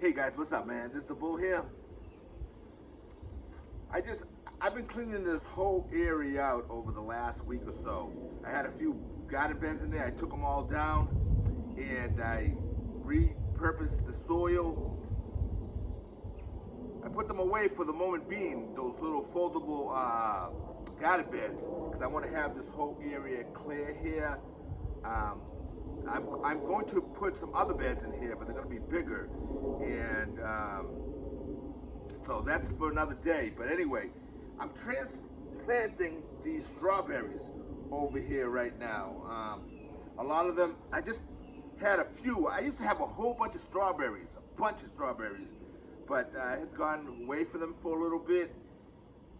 Hey guys, what's up, man? This is the Bull here. I've been cleaning this whole area out over the last week or so. I had a few garden beds in there. I took them all down and I repurposed the soil. I put them away for the moment being, those little foldable garden beds, because I want to have this whole area clear here. I'm going to put some other beds in here, but they're going to be bigger, and so that's for another day. But anyway, I'm transplanting these strawberries over here right now. A lot of them, I just had a few. I used to have a whole bunch of strawberries, but I had gone away from them for a little bit.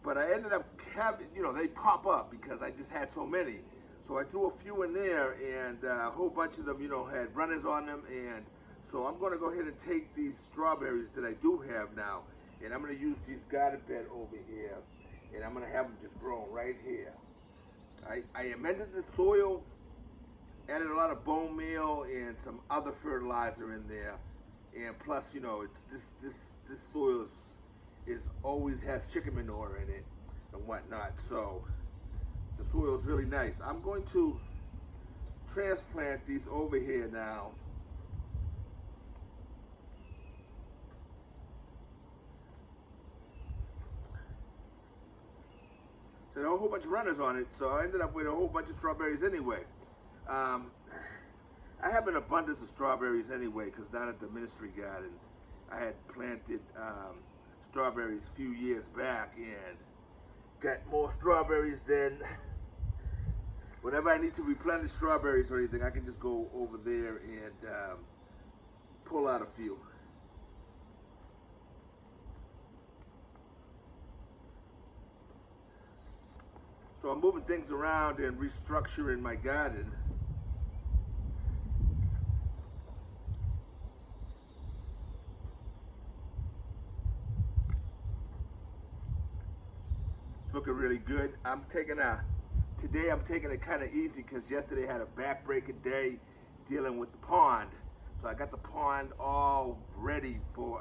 But I ended up having, they pop up because I just had so many. So I threw a few in there, and a whole bunch of them, had runners on them. And so I'm going to go ahead and take these strawberries that I do have now, and I'm going to use these garden bed over here, and I'm going to have them just grown right here. I amended the soil, added a lot of bone meal and some other fertilizer in there, and plus, it's this soil is always has chicken manure in it and whatnot. So the soil is really nice. I'm going to transplant these over here now. So there are a whole bunch of runners on it, so I ended up with a whole bunch of strawberries anyway. I have an abundance of strawberries anyway, because down at the ministry garden, I had planted strawberries a few years back and got more strawberries than whenever I need to replenish strawberries or anything, I can just go over there and pull out a few. So I'm moving things around and restructuring my garden. It's looking really good. Today I'm taking it kind of easy because yesterday I had a back-breaking day dealing with the pond. So I got the pond all ready for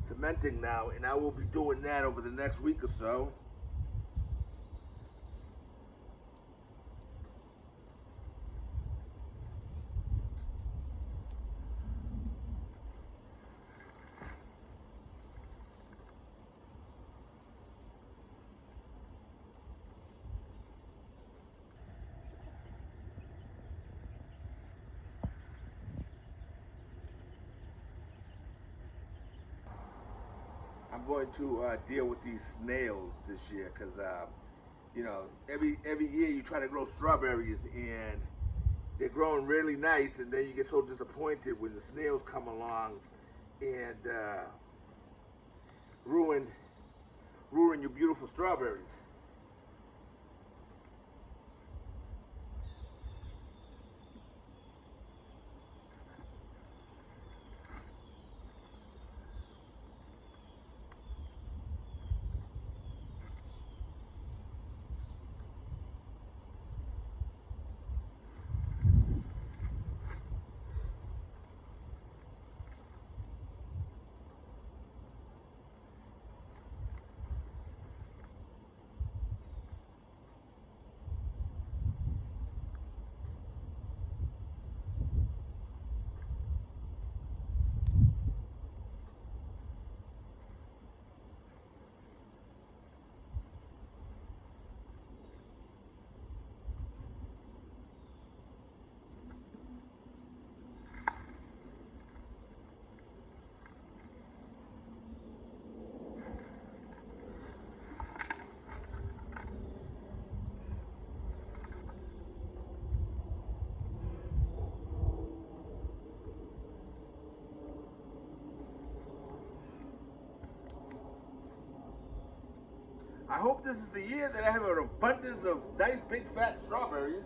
cementing now, and I will be doing that over the next week or so. I'm going to deal with these snails this year because, every year you try to grow strawberries and they're growing really nice, and then you get so disappointed when the snails come along and ruin your beautiful strawberries. I hope this is the year that I have an abundance of nice big fat strawberries.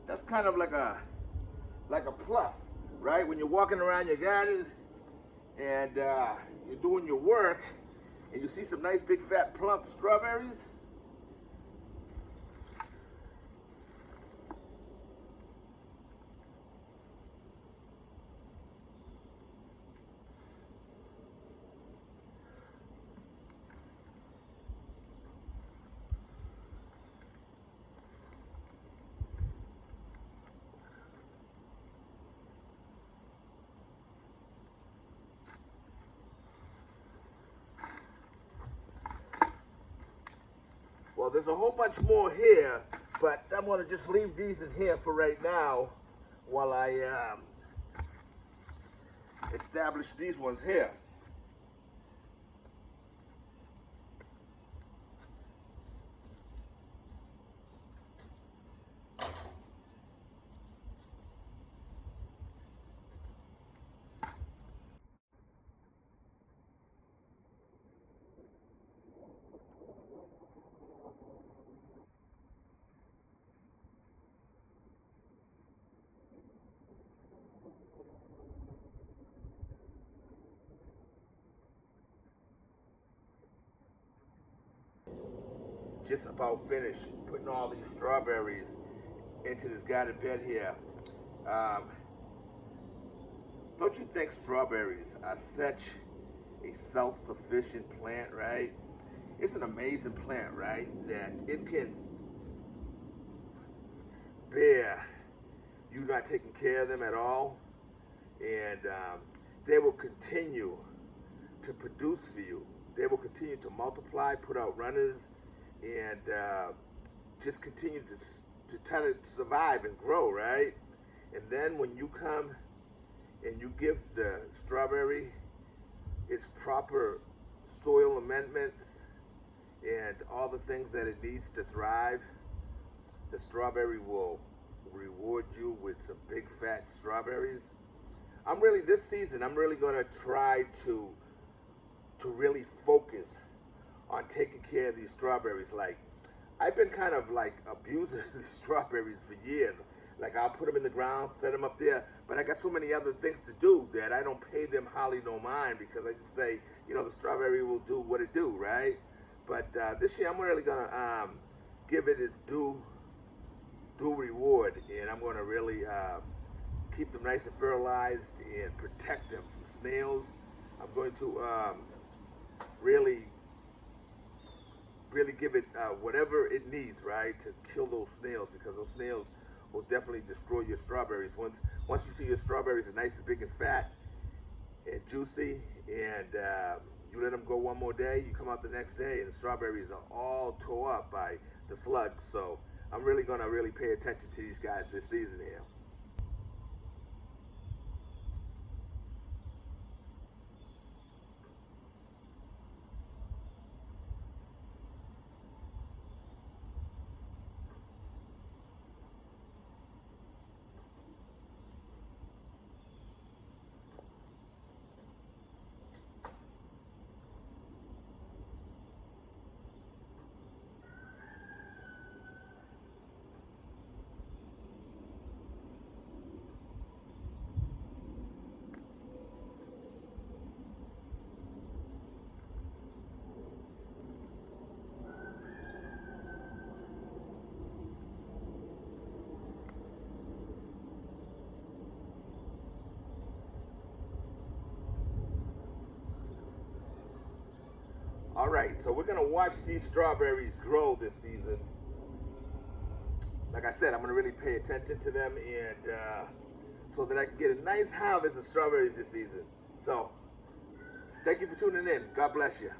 That's kind of like a plus, right? When you're walking around your garden and you're doing your work and you see some nice big fat plump strawberries, So there's a whole bunch more here, but I'm going to just leave these in here for right now while I establish these ones here. Just about finished putting all these strawberries into this guided bed here. Um, don't you think strawberries are such a self-sufficient plant, right? It's an amazing plant, right? That it can bear you not taking care of them at all, and they will continue to produce for you. They will continue to multiply, put out runners, and just continue to try to survive and grow, right? And then when you come and you give the strawberry its proper soil amendments and all the things that it needs to thrive, the strawberry will reward you with some big fat strawberries. This season, I'm really gonna try to really focus on taking care of these strawberries. Like, I've been kind of like abusing the strawberries for years. Like, I'll put them in the ground, set them up there, but I got so many other things to do that I don't pay them hardly no mind, because I just say, you know, the strawberry will do what it do, right? But this year I'm really gonna give it its due reward, and I'm gonna really keep them nice and fertilized and protect them from snails. I'm going to really give it whatever it needs, right, to kill those snails, because those snails will definitely destroy your strawberries. Once you see your strawberries are nice and big and fat and juicy, and you let them go one more day, you come out the next day and the strawberries are all tore up by the slugs. So I'm really gonna pay attention to these guys this season here. All right, so we're gonna watch these strawberries grow this season. Like I said, I'm gonna really pay attention to them, and so that I can get a nice harvest of strawberries this season. So, thank you for tuning in. God bless you.